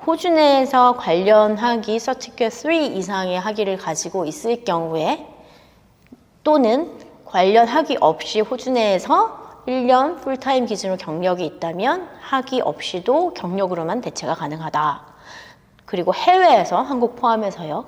호주 내에서 관련 학위 서티피케이트 3 이상의 학위를 가지고 있을 경우에 또는 관련 학위 없이 호주 내에서 1년 풀타임 기준으로 경력이 있다면 학위 없이도 경력으로만 대체가 가능하다. 그리고 해외에서 한국 포함해서요.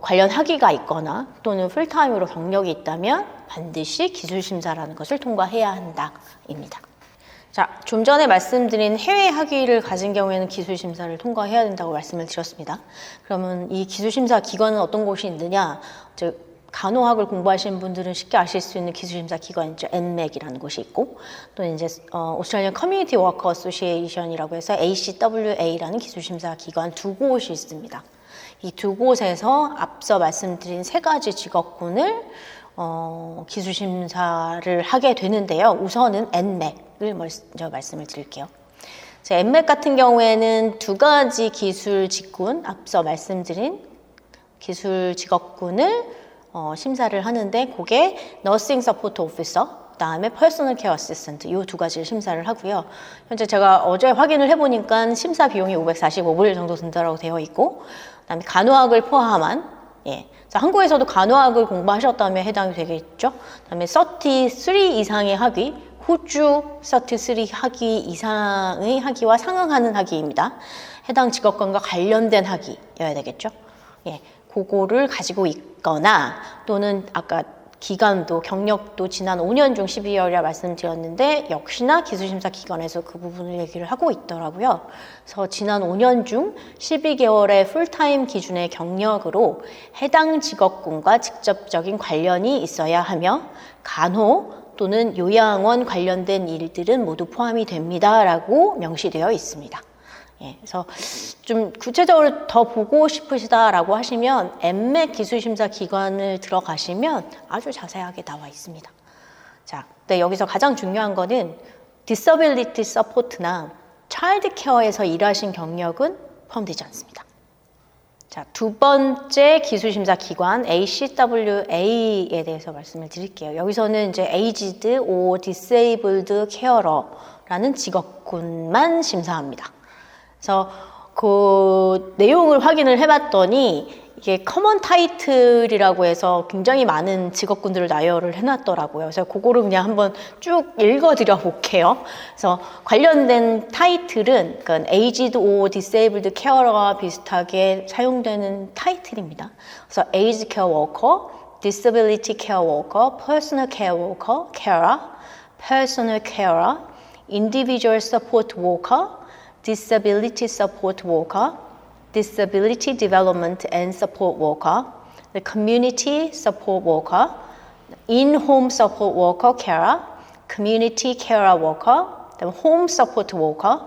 관련 학위가 있거나 또는 풀타임으로 경력이 있다면 반드시 기술심사라는 것을 통과해야 한다입니다. 자, 좀 전에 말씀드린 해외 학위를 가진 경우에는 기술심사를 통과해야 된다고 말씀을 드렸습니다. 그러면 이 기술심사 기관은 어떤 곳이 있느냐? 즉 간호학을 공부하시는 분들은 쉽게 아실 수 있는 기술심사 기관 있죠. NMAC이라는 곳이 있고 또 이제 오스트레일리안 커뮤니티 워커 어소시에이션이라고 해서 ACWA라는 기술심사 기관 두 곳이 있습니다. 이 두 곳에서 앞서 말씀드린 세 가지 직업군을 기술심사를 하게 되는데요. 우선은 NMAC을 먼저 말씀을 드릴게요. NMAC 같은 경우에는 두 가지 기술 직군, 앞서 말씀드린 기술 직업군을 심사를 하는데 그게 Nursing Support Officer, 그다음에 Personal Care Assistant 이 두 가지를 심사를 하고요. 현재 제가 어제 확인을 해보니까 심사 비용이 545불 정도 든다고 되어 있고 그다음에 간호학을 포함한 한국에서도 간호학을 공부하셨다면 해당이 되겠죠. 그다음에 33 이상의 학위, 호주 33 학위 이상의 학위와 상응하는 학위입니다. 해당 직업군과 관련된 학위여야 되겠죠. 그거를 가지고 있거나 또는 아까 기간도 경력도 지난 5년 중 12개월이라 말씀드렸는데 역시나 기술심사 기관에서 그 부분을 얘기를 하고 있더라고요. 그래서 지난 5년 중 12개월의 풀타임 기준의 경력으로 해당 직업군과 직접적인 관련이 있어야 하며 간호 또는 요양원 관련된 일들은 모두 포함이 됩니다라고 명시되어 있습니다. 그래서 좀 구체적으로 더 보고 싶으시다라고 하시면 NMAC 기술심사 기관을 들어가시면 아주 자세하게 나와 있습니다. 자, 근데 여기서 가장 중요한 거는 Disability Support나 Child Care에서 일하신 경력은 포함되지 않습니다. 자, 두 번째 기술심사 기관 ACWA에 대해서 말씀을 드릴게요. 여기서는 이제 Aged or Disabled Carer라는 직업군만 심사합니다. 그래서 그 내용을 확인을 해봤더니 이게 커먼 타이틀이라고 해서 굉장히 많은 직업군들을 나열을 해놨더라고요. 그래서 그거를 그냥 한번 쭉 읽어드려 볼게요. 그래서 관련된 타이틀은 그러니까 Aged or Disabled Carer와 비슷하게 사용되는 타이틀입니다. 그래서 Aged Care Worker, Disability Care Worker, Personal Care Worker, Carer, Personal Carer, Individual Support Worker, Disability Support Worker, Disability Development and Support Worker, the Community Support Worker, In-Home Support Worker, Carer, Community Carer Worker, Home Support Worker,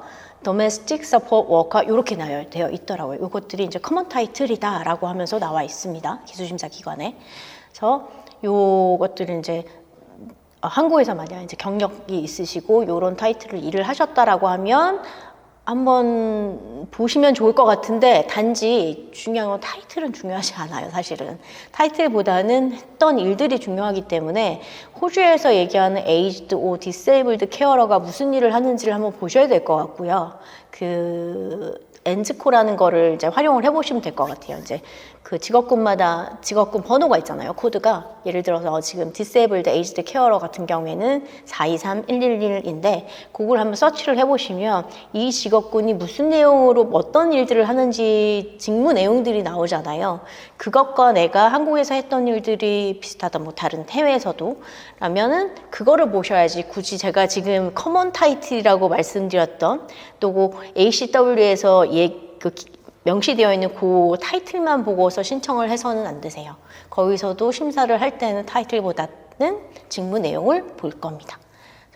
Domestic Support Worker 이렇게 나열되어 있더라고요. 이것들이 이제 커먼 타이틀이다라고 하면서 나와 있습니다. 기술심사 기관에. 그래서 이것들은 이제 한국에서 만약 이제 경력이 있으시고 이런 타이틀을 일을 하셨다라고 하면 한번 보시면 좋을 것 같은데 단지 중요한 건 타이틀은 중요하지 않아요. 사실은 타이틀보다는 했던 일들이 중요하기 때문에 호주에서 얘기하는 Aged or Disabled Carer가 무슨 일을 하는지를 한번 보셔야 될 것 같고요. 엔즈코라는 거를 이제 활용을 해보시면 될 것 같아요. 이제 그 직업군마다 직업군 번호가 있잖아요. 코드가 예를 들어서 지금 Disabled Aged Carer 같은 경우에는 423111인데 그걸 한번 서치를 해보시면 이 직업군이 무슨 내용으로 어떤 일들을 하는지 직무 내용들이 나오잖아요. 그것과 내가 한국에서 했던 일들이 비슷하다, 뭐 다른 해외에서도 라면은 그거를 보셔야지 굳이 제가 지금 커먼 타이틀이라고 말씀드렸던 또 ACW에서 명시되어 있는 그 타이틀만 보고서 신청을 해서는 안 되세요. 거기서도 심사를 할 때는 타이틀보다는 직무 내용을 볼 겁니다.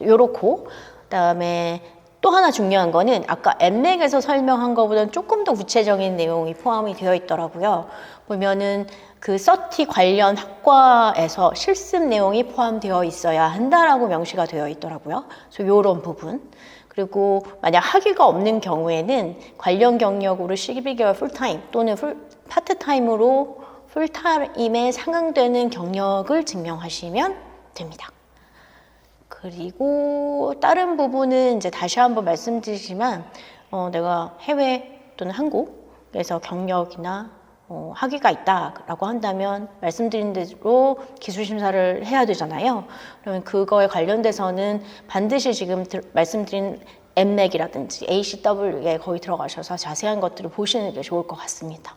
요렇고 그다음에 또 하나 중요한 거는 아까 NMAC에서 설명한 것보다는 조금 더 구체적인 내용이 포함이 되어 있더라고요. 보면은 그 서티 관련 학과에서 실습 내용이 포함되어 있어야 한다라고 명시가 되어 있더라고요. 그래서 요런 부분. 그리고 만약 학위가 없는 경우에는 관련 경력으로 12개월 풀타임 또는 파트타임으로 풀타임에 상응되는 경력을 증명하시면 됩니다. 그리고 다른 부분은 이제 다시 한번 말씀드리지만 내가 해외 또는 한국에서 경력이나 학위가 있다라고 한다면 말씀드린 대로 기술 심사를 해야 되잖아요. 그러면 그거에 관련돼서는 반드시 지금 말씀드린 MMAC이라든지 ACW에 거의 들어가셔서 자세한 것들을 보시는 게 좋을 것 같습니다.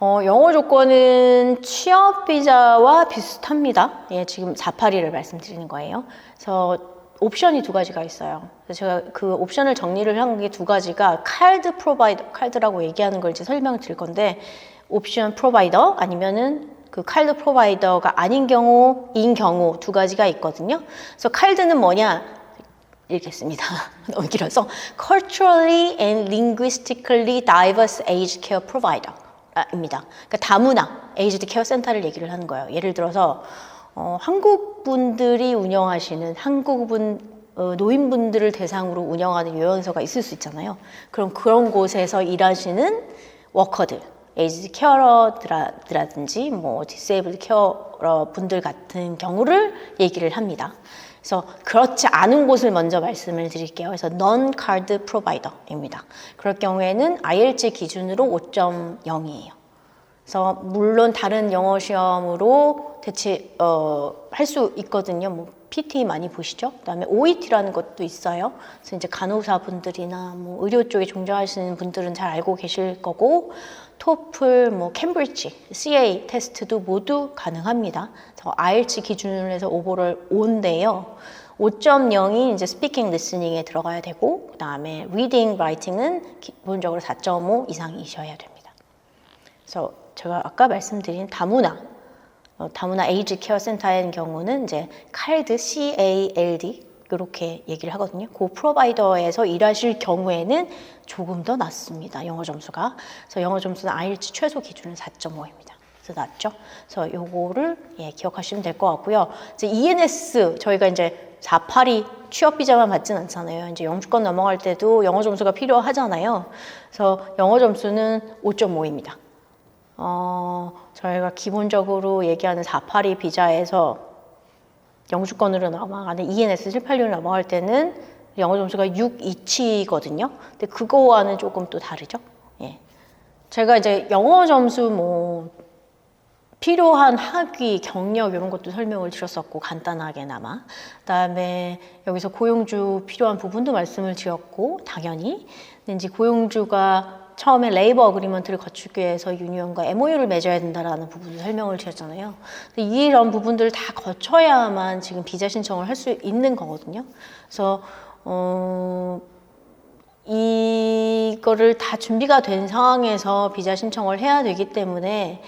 영어 조건은 취업 비자와 비슷합니다. 예, 지금 482를 말씀드리는 거예요. 그래서 옵션이 두 가지가 있어요. 그래서 제가 그 옵션을 정리를 한 게 두 가지가 칼드 프로바이더, 칼드라고 얘기하는 걸 이제 설명을 드릴 건데, 옵션 프로바이더 아니면은 그 칼드 프로바이더가 아닌 경우인 경우 두 가지가 있거든요. 그래서 칼드는 뭐냐? 읽겠습니다. 너무 길어서 Culturally and Linguistically Diverse Aged Care Provider 입니다. 그러니까 다문화 에이지드 케어 센터를 얘기를 하는 거예요. 예를 들어서 한국 분들이 운영하시는 노인분들을 대상으로 운영하는 요양서가 있을 수 있잖아요. 그럼 그런 곳에서 일하시는 워커들, 에이지드 케어러들라든지 뭐 디세이블드 케어러 분들 같은 경우를 얘기를 합니다. 그래서 그렇지 않은 곳을 먼저 말씀을 드릴게요. 그래서 non-card provider입니다. 그럴 경우에는 IELTS 기준으로 5.0이에요. 그래서 물론 다른 영어 시험으로 할 수 있거든요. 뭐 PT 많이 보시죠? 그다음에 OET라는 것도 있어요. 그래서 이제 간호사분들이나 뭐 의료 쪽에 종사하시는 분들은 잘 알고 계실 거고, 토플, 뭐 캠브리지, CA 테스트도 모두 가능합니다. 그래서 IELTS 기준으로 해서 오버롤 5인데요. 5.0이 이제 스피킹, 리스닝에 들어가야 되고, 그다음에 리딩, 라이팅은 기본적으로 4.5 이상이셔야 됩니다. 그래서 제가 아까 말씀드린 다문화 에이지 케어 센터의 경우는 이제 CALD, CALD 이렇게 얘기를 하거든요. 그 프로바이더에서 일하실 경우에는 조금 더 낮습니다. 영어 점수가. 그래서 영어 점수는 IELTS 최소 기준은 4.5입니다. 그래서 낮죠. 그래서 요거를 기억하시면 될 것 같고요. 이제 ENS 저희가 이제 482 취업 비자만 받진 않잖아요. 이제 영주권 넘어갈 때도 영어 점수가 필요하잖아요. 그래서 영어 점수는 5.5입니다. 저희가 기본적으로 얘기하는 482 비자에서 영주권으로 넘어가는 ENS 786을 넘어갈 때는 영어 점수가 627거든요. 근데 그거와는 조금 또 다르죠. 예. 제가 이제 영어 점수 뭐 필요한 학위, 경력 이런 것도 설명을 드렸었고 간단하게나마. 그다음에 여기서 고용주 필요한 부분도 말씀을 드렸고 당연히. 근데 이제 고용주가 처음에 레이버 어그리먼트를 거치기 위해서 유니온과 MOU를 맺어야 된다라는 부분을 설명을 드렸잖아요. 이런 부분들을 다 거쳐야만 지금 비자 신청을 할 수 있는 거거든요. 그래서 이거를 다 준비가 된 상황에서 비자 신청을 해야 되기 때문에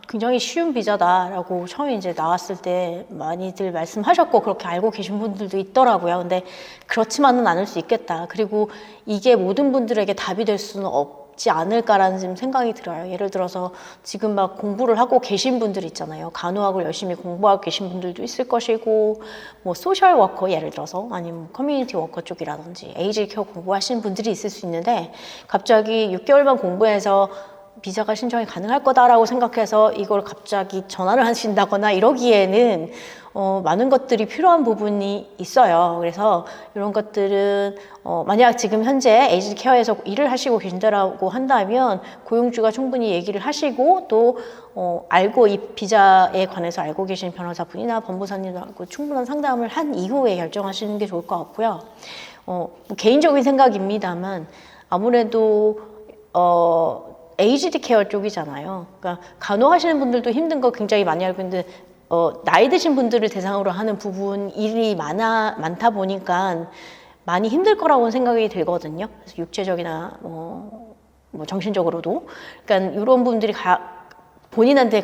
굉장히 쉬운 비자다라고 처음에 이제 나왔을 때 많이들 말씀하셨고 그렇게 알고 계신 분들도 있더라고요. 근데 그렇지만은 않을 수 있겠다. 그리고 이게 모든 분들에게 답이 될 수는 없지 않을까라는 지금 생각이 들어요. 예를 들어서 지금 막 공부를 하고 계신 분들 있잖아요. 간호학을 열심히 공부하고 계신 분들도 있을 것이고, 뭐 소셜 워커 예를 들어서 아니면 커뮤니티 워커 쪽이라든지 에이지 케어 공부하시는 분들이 있을 수 있는데 갑자기 6개월만 공부해서 비자가 신청이 가능할 거다라고 생각해서 이걸 갑자기 전화를 하신다거나 이러기에는 많은 것들이 필요한 부분이 있어요. 그래서 이런 것들은 만약 지금 현재 에이지 케어에서 일을 하시고 계신다라고 한다면 고용주가 충분히 얘기를 하시고 또 알고 이 비자에 관해서 알고 계신 변호사분이나 법무사님하고 충분한 상담을 한 이후에 결정하시는 게 좋을 것 같고요. 뭐 개인적인 생각입니다만 아무래도 에이지드 케어 쪽이잖아요. 그러니까 간호하시는 분들도 힘든 거 굉장히 많이 알고 있는데 나이 드신 분들을 대상으로 하는 일이 많다 보니까 많이 힘들 거라고 생각이 들거든요. 그래서 육체적이나 뭐 정신적으로도. 그러니까 이런 분들이 본인한테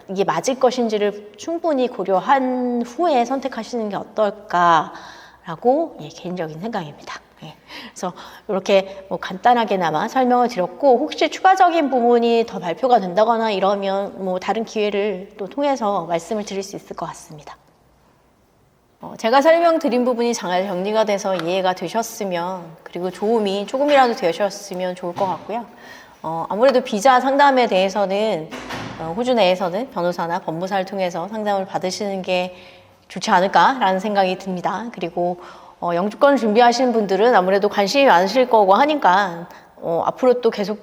이게 맞을 것인지를 충분히 고려한 후에 선택하시는 게 어떨까라고 개인적인 생각입니다. 그래서 이렇게 뭐 간단하게나마 설명을 드렸고, 혹시 추가적인 부분이 더 발표가 된다거나 이러면 뭐 다른 기회를 또 통해서 말씀을 드릴 수 있을 것 같습니다. 제가 설명드린 부분이 잘 정리가 돼서 이해가 되셨으면, 그리고 도움이 조금이라도 되셨으면 좋을 것 같고요. 아무래도 비자 상담에 대해서는 호주 내에서는 변호사나 법무사를 통해서 상담을 받으시는 게 좋지 않을까라는 생각이 듭니다. 그리고 영주권 준비하시는 분들은 아무래도 관심이 많으실 거고 하니까 앞으로 또 계속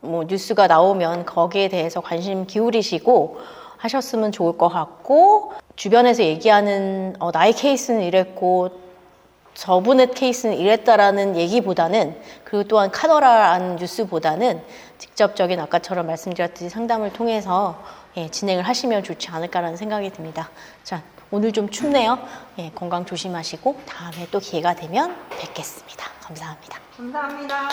뭐 뉴스가 나오면 거기에 대해서 관심 기울이시고 하셨으면 좋을 것 같고, 주변에서 얘기하는 나의 케이스는 이랬고 저분의 케이스는 이랬다라는 얘기보다는, 그리고 또한 카더라라는 뉴스보다는 직접적인 아까처럼 말씀드렸듯이 상담을 통해서 진행을 하시면 좋지 않을까라는 생각이 듭니다. 자, 오늘 좀 춥네요. 건강 조심하시고 다음에 또 기회가 되면 뵙겠습니다. 감사합니다. 감사합니다.